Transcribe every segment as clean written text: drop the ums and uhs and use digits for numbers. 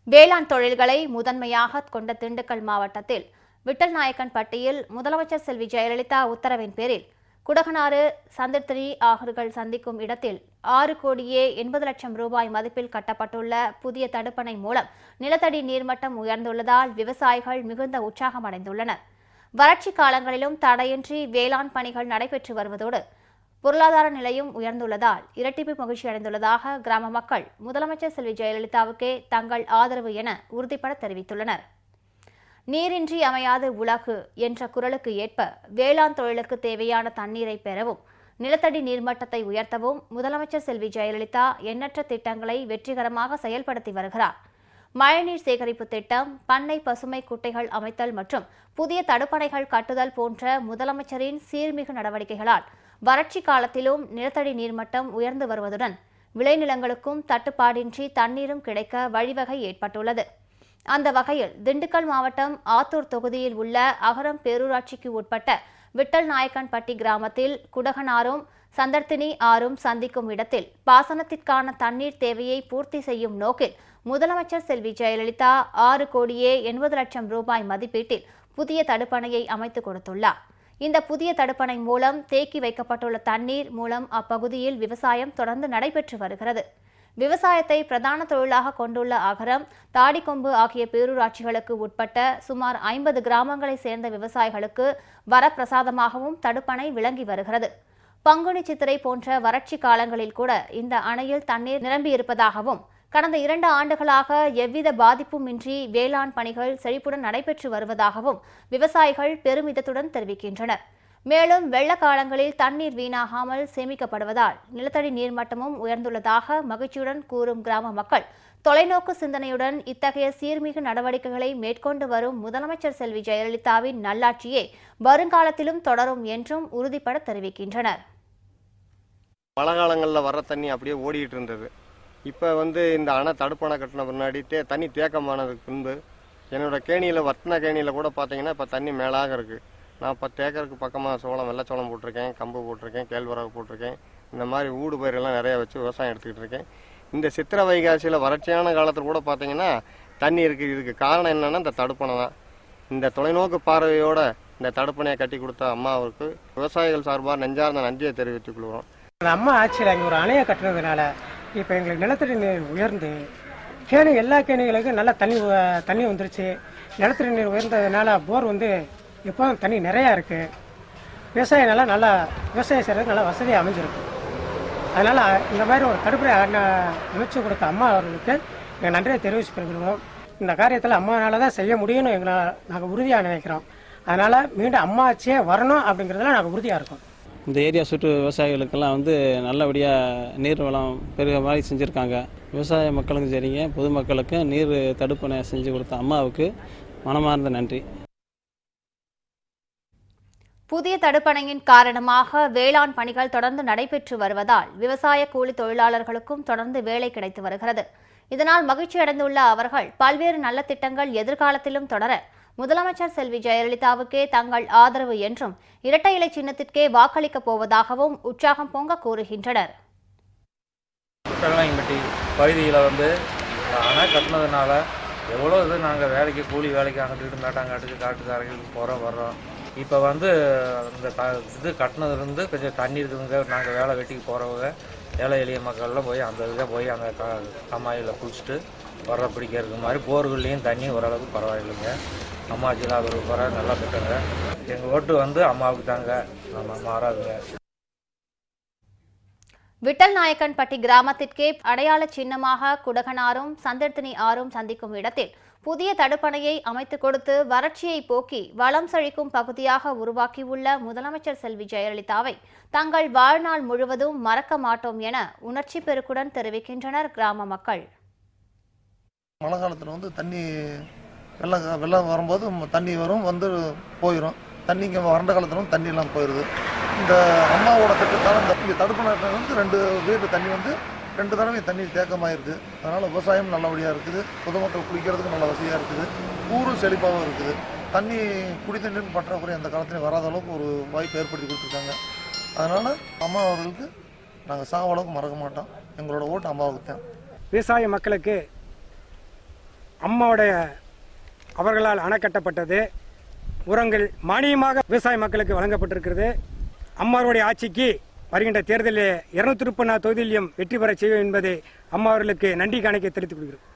வேளாண் தொழில்களை முதன்மையாக கொண்ட திண்டுக்கல் மாவட்டத்தில் விட்டல்நாயக்கன்பட்டியில் முதலமைச்சர் செல்வி ஜெயலலிதா உத்தரவின் பேரில் குடகனாறு சந்திர்த்திரி ஆறுகள் சந்திக்கும் இடத்தில் 6,80,00,000 ரூபாய் மதிப்பில் கட்டப்பட்டுள்ள புதிய தடுப்பணை மூலம் நிலத்தடி நீர்மட்டம் உயர்ந்துள்ளதால் விவசாயிகள் மிகுந்த உற்சாகமடைந்துள்ளனர். வறட்சி காலங்களிலும் தடையின்றி வேளாண் பணிகள் நடைபெற்று வருவதோடு பொருளாதார நிலையும் உயர்ந்துள்ளதால் இரட்டிப்பு மகிழ்ச்சி அடைந்துள்ளதாக கிராம மக்கள் முதலமைச்சர் செல்வி ஜெயலலிதாவுக்கே தங்கள் ஆதரவு என உறுதிபட தெரிவித்துள்ளனர். நீரின்றி அமையாது உலகு என்ற குரலுக்கு ஏற்ப வேளாண் தொழிலுக்கு தேவையான தண்ணீரை பெறவும் நிலத்தடி நீர்மட்டத்தை உயர்த்தவும் முதலமைச்சர் செல்வி ஜெயலலிதா எண்ணற்ற திட்டங்களை வெற்றிகரமாக செயல்படுத்தி வருகிறார். மழைநீர் சேகரிப்பு திட்டம், பண்ணை பசுமை குட்டைகள் அமைத்தல் மற்றும் புதிய தடுப்பணைகள் கட்டுதல் போன்ற முதலமைச்சரின் சீர்மிகு நடவடிக்கைகளால் வறட்சி காலத்திலும் நிலத்தடி நீர்மட்டம் உயர்ந்து வருவதுடன் விளைநிலங்களுக்கும் தட்டுப்பாடின்றி தண்ணீரும் கிடைக்க வழிவகை ஏற்பட்டுள்ளது. அந்த வகையில் திண்டுக்கல் மாவட்டம் ஆத்தூர் தொகுதியில் உள்ள அகரம் பேரூராட்சிக்கு உட்பட்ட விட்டல்நாயக்கன்பட்டி கிராமத்தில் குடகனாறும் சந்தர்த்தினி ஆறும் சந்திக்கும் இடத்தில் பாசனத்திற்கான தண்ணீர் தேவையை பூர்த்தி செய்யும் நோக்கில் முதலமைச்சர் செல்வி ஜெயலலிதா 6,80,00,000 ரூபாய் மதிப்பீட்டில் புதிய தடுப்பணையை அமைத்துக் கொடுத்துள்ளார். இந்த புதிய தடுப்பணை மூலம் தேக்கி வைக்கப்பட்டுள்ள தண்ணீர் மூலம் அப்பகுதியில் விவசாயம் தொடர்ந்து நடைபெற்று வருகிறது. விவசாயத்தை பிரதான தொழிலாக கொண்டுள்ள அகரம், தாடிக்கொம்பு ஆகிய பேரூராட்சிகளுக்கு உட்பட்ட சுமார் 50 கிராமங்களை சேர்ந்த விவசாயிகளுக்கு வரப்பிரசாதமாகவும் தடுப்பணை விளங்கி வருகிறது. பங்குனி சித்திரை போன்ற வறட்சி காலங்களில் கூட இந்த அணையில் தண்ணீர் நிரம்பியிருப்பதாகவும் கடந்த 2 ஆண்டுகளாக எவ்வித பாதிப்புமின்றி வேளாண் பணிகள் செழிப்புடன் நடைபெற்று வருவதாகவும் விவசாயிகள் பெருமிதத்துடன் தெரிவிக்கின்றனர். மேலும் வெள்ள காலங்களில் தண்ணீர் வீணாகாமல் சேமிக்கப்படுவதால் நிலத்தடி நீர்மட்டமும் உயர்ந்துள்ளதாக மகிழ்ச்சியுடன் கூறும் கிராம மக்கள் தொலைநோக்கு சிந்தனையுடன் இத்தகைய சீர்மிகு நடவடிக்கைகளை மேற்கொண்டு வரும் முதலமைச்சர் செல்வி ஜெயலலிதாவின் நல்லாட்சியே வருங்காலத்திலும் தொடரும் என்றும் உறுதிபட தெரிவிக்கின்றனர். மழை காலங்களில் வர தண்ணி அப்படியே ஓடிட்டு இருந்தது. இப்போ இந்த அணை தடுப்பணை கட்டின பின்னாடி தண்ணி தேக்கமானதுக்கு பின்பு என்னோட கேணியில் வத்தின கேணியில் கூட பார்த்தீங்கன்னா இப்போ தண்ணி மேலாக இருக்குது. நான் 10 ஏக்கருக்கு பக்கமாக சோளம், வெள்ளைச்சோளம் போட்டிருக்கேன், கம்பு போட்டிருக்கேன், கேழ்வரகு போட்டிருக்கேன். இந்த மாதிரி ஊடு பயிரெல்லாம் நிறையா வச்சு விவசாயம் எடுத்துக்கிட்டு இருக்கேன். இந்த சித்திரை வைகாசியில் வறட்சியான காலத்தில் கூட பார்த்தீங்கன்னா தண்ணி இருக்குது. இதுக்கு காரணம் என்னென்னா இந்த தடுப்பணை தான். இந்த தொலைநோக்கு பார்வையோட இந்த தடுப்பணையை கட்டி கொடுத்த அம்மா அவருக்கு விவசாயிகள் சார்பாக நெஞ்சார்ந்த நன்றியை தெரிவித்துக் கொள்கிறோம். அம்மா ஆட்சியில் அங்கே ஒரு அணையை கட்டுறதுனால இப்போ எங்களுக்கு நிலத்தடி நீர் உயர்ந்து எல்லா கேணிகளுக்கும் நல்லா தண்ணி வந்துருச்சு. நிலத்தடி நீர் உயர்ந்ததுனால போர் எப்போதும் தண்ணி நிறையா இருக்குது. விவசாயம் நல்லா விவசாயம் செய்கிறதுக்கு நல்லா வசதியாக அமைஞ்சிருக்கு. அதனால் இந்த மாதிரி ஒரு தடுப்பணை அமைச்சு கொடுத்த அம்மா அவர்களுக்கு எங்கள் நன்றியை தெரிவிச்சுக்கிறோம். இந்த காரியத்தில் அம்மானால தான் செய்ய முடியும்னு நாங்கள் உறுதியாக நினைக்கிறோம். அதனால் மீண்டும் அம்மா ஆட்சியே வரணும் அப்படிங்கிறதுல நாங்கள் உறுதியாக இருக்கோம். இந்த ஏரியா சுற்று விவசாயிகளுக்கெல்லாம் நல்லபடியாக நீர் வளம் பெருக மாதிரி செஞ்சுருக்காங்க. விவசாய மக்களுக்கும் சரிங்க, பொதுமக்களுக்கும் நீர் தடுப்பணை செஞ்சு கொடுத்த அம்மாவுக்கு மனமார்ந்த நன்றி. புதிய தடுப்பணையின் காரணமாக வேளாண் பணிகள் தொடர்ந்து நடைபெற்று வருவதால் விவசாய கூலி தொழிலாளர்களுக்கும் தொடர்ந்து வேலை கிடைத்து வருகிறது. இதனால் மகிழ்ச்சி அடைந்துள்ள அவர்கள் பல்வேறு நல்ல திட்டங்கள் எதிர்காலத்திலும் தொடர முதலமைச்சர் செல்வி ஜெயலலிதாவுக்கே தங்கள் ஆதரவு என்றும் இரட்டை இலை சின்னத்திற்கே வாக்களிக்கப் போவதாகவும் உற்சாகம் பொங்க கூறுகின்றனர். பகுதியில் அணை கட்டினதுனால எவ்வளோ நாங்கள் வேலைக்கு கூலி வேலைக்கு அங்கிட்டு மேட்டாங்காட்டுக்கு காட்டுக்காரங்களுக்கு போகிறோம் வர்றோம். இப்போ இந்த இது கட்டினதுலேருந்து கொஞ்சம் தண்ணி இருக்குதுங்க. நாங்கள் வேலை வெட்டிக்கு போகிறவங்க ஏழை எளிய மக்கள்லாம் போய் அந்த இதை போய் அந்த கம்மாயில் குளிச்சுட்டு வர பிடிக்கிறதுக்கு மாதிரி போர்கள்லேயும் தண்ணி ஓரளவுக்கு பரவாயில்லைங்க. அம்மாச்சி தான் ஒரு பரவாயில்ல, நல்லா திட்டங்க. எங்கள் ஓட்டு அம்மாவுக்கு தாங்க, நம்ம மாறாதுங்க. விட்டல்நாயக்கன்பட்டி கிராமத்திற்கே அடையாள சின்னமாக குடகனாறும் சந்தர்த்தினி ஆறும் சந்திக்கும் இடத்தில் புதிய தடுப்பணையை அமைத்துக் கொடுத்து வறட்சியை போக்கி வளம் செழிக்கும் பகுதியாக உருவாக்கியுள்ள முதலமைச்சர் செல்வி ஜெயலலிதாவை தங்கள் வாழ்நாள் முழுவதும் மறக்க மாட்டோம் என உணர்ச்சி பெருக்குடன் தெரிவிக்கின்றனர் கிராம மக்கள். மழை காலத்தில் தண்ணி வெள்ளம் வரும்போது தண்ணி வரும், போயிடும். தண்ணி இங்கே வறண்ட காலத்திலும் தண்ணி எல்லாம் போயிடுது. இந்த அம்மாவோட திட்டத்தால் இங்கே தடுப்பணை 2 வீட்டு தண்ணி 2 தடவை தண்ணீர் தேக்கமாயிருக்கு. அதனால் விவசாயம் நல்லபடியாக இருக்குது. பொதுமக்கள் குளிக்கிறதுக்கு நல்ல வசதியாக இருக்குது. ஊரும் செழிப்பாகவும் இருக்குது. தண்ணி குடி தண்ணீர் பற்றாக்குறை அந்த காலத்திலே வராத அளவுக்கு ஒரு வாய்ப்பு ஏற்படுத்தி கொடுத்துருக்காங்க. அதனால் அம்மா அவர்களுக்கு நாங்கள் சாவளவுக்கு மறக்க மாட்டோம். எங்களோட ஓட்டு அம்மாவுக்கு தான். விவசாய மக்களுக்கு அம்மாவுடைய அவர்களால் அணை கட்டப்பட்டது. உரங்கள் மானியமாக விவசாய மக்களுக்கு வழங்கப்பட்டிருக்கிறது. அம்மாவுடைய ஆட்சிக்கு வருகின்ற தேர்தலில் 234 தொகுதியிலும் வெற்றி பெற செய்வோம் என்பதை அம்மா அவர்களுக்கு நன்றி காணிக்கை தெரிவித்துக் கொள்கிறோம்.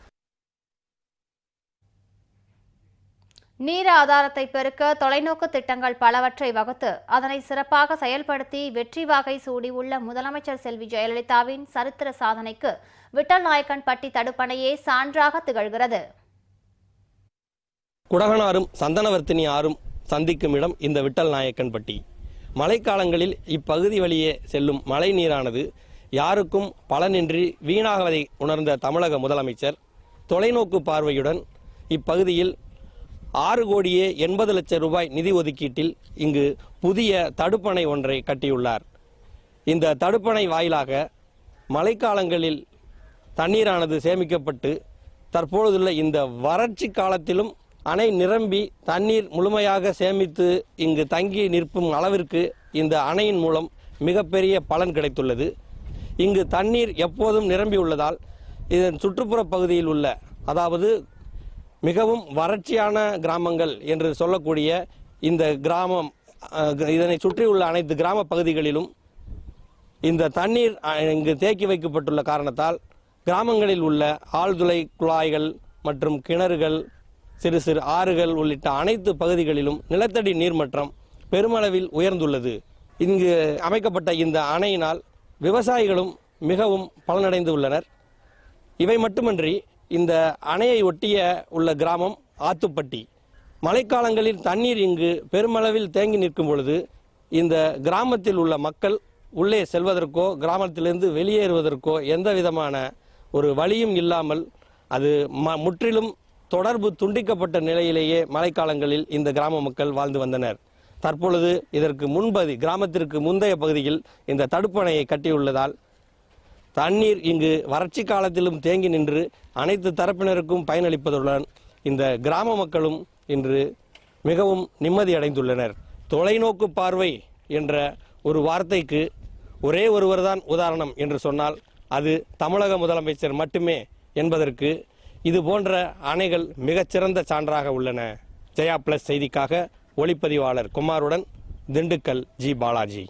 நீர் ஆதாரத்தை பெருக்க தொலைநோக்கு திட்டங்கள் பலவற்றை வகுத்து அதனை சிறப்பாக செயல்படுத்தி வெற்றி வாகை சூடியுள்ள முதலமைச்சர் செல்வி ஜெயலலிதாவின் சரித்திர சாதனைக்கு விட்டல் நாயக்கன்பட்டி தடுப்பணையே சான்றாக திகழ்கிறது. குடகனாரும் சந்தனவர்த்தினி ஆறும் சந்திக்கும் இடம் இந்த விட்டல் நாயக்கன்பட்டி. மழைக்காலங்களில் இப்பகுதி வழியே செல்லும் மழை நீரானது யாருக்கும் பலனின்றி வீணாகவதை உணர்ந்த தமிழக முதலமைச்சர் தொலைநோக்கு பார்வையுடன் இப்பகுதியில் 6,80,00,000 ரூபாய் நிதி ஒதுக்கீட்டில் இங்கு புதிய தடுப்பணை ஒன்றை கட்டியுள்ளார். இந்த தடுப்பணை வாயிலாக மழைக்காலங்களில் தண்ணீரானது சேமிக்கப்பட்டு தற்பொழுதுள்ள இந்த வறட்சி காலத்திலும் அணை நிரம்பி தண்ணீர் முழுமையாக சேமித்து இங்கு தங்கி நிற்கும் அளவிற்கு இந்த அணையின் மூலம் மிகப்பெரிய பலன் கிடைத்துள்ளது. இங்கு தண்ணீர் எப்போதும் நிரம்பியுள்ளதால் இதன் சுற்றுப்புற பகுதியில் உள்ள, அதாவது மிகவும் வறட்சியான கிராமங்கள் என்று சொல்லக்கூடிய இந்த கிராமம், இதனை சுற்றியுள்ள அனைத்து கிராம பகுதிகளிலும் இந்த தண்ணீர் இங்கு தேக்கி வைக்கப்பட்டுள்ள காரணத்தால் கிராமங்களில் உள்ள ஆழ்துளை குழாய்கள் மற்றும் கிணறுகள், சிறு சிறு ஆறுகள் உள்ளிட்ட அனைத்து பகுதிகளிலும் நிலத்தடி நீர்மட்டம் பெருமளவில் உயர்ந்துள்ளது. இங்கு அமைக்கப்பட்ட இந்த அணையினால் விவசாயிகளும் மிகவும் பலனடைந்து உள்ளனர். இவை மட்டுமன்றி இந்த அணையை ஒட்டிய உள்ள கிராமம் ஆத்துப்பட்டி. மழைக்காலங்களில் தண்ணீர் இங்கு பெருமளவில் தேங்கி நிற்கும் பொழுது இந்த கிராமத்தில் உள்ள மக்கள் உள்ளே செல்வதற்கோ கிராமத்திலிருந்து வெளியேறுவதற்கோ எந்த விதமான ஒரு வழியும் இல்லாமல் அது முற்றிலும் தொடர்பு துண்டிக்கப்பட்ட நிலையிலேயே மழைக்காலங்களில் இந்த கிராம மக்கள் வாழ்ந்து வந்தனர். தற்பொழுது இதற்கு முன்பதி கிராமத்திற்கு முந்தைய பகுதியில் இந்த தடுப்பணையை கட்டியுள்ளதால் தண்ணீர் இங்கு வறட்சி காலத்திலும் தேங்கி நின்று அனைத்து தரப்பினருக்கும் பயனளிப்பதுடன் இந்த கிராம மக்களும் இன்று மிகவும் நிம்மதி அடைந்துள்ளனர். தொலைநோக்கு பார்வை என்ற ஒரு வார்த்தைக்கு ஒரே ஒருவர்தான் உதாரணம் என்று சொன்னால் அது தமிழக முதலமைச்சர் மட்டுமே என்பதற்கு இது போன்ற அணைகள் மிகச்சிறந்த சான்றாக உள்ளன. ஜெயா பிளஸ் செய்திக்காக ஒளிப்பதிவாளர் குமாருடன் திண்டுக்கல் ஜி பாலாஜி.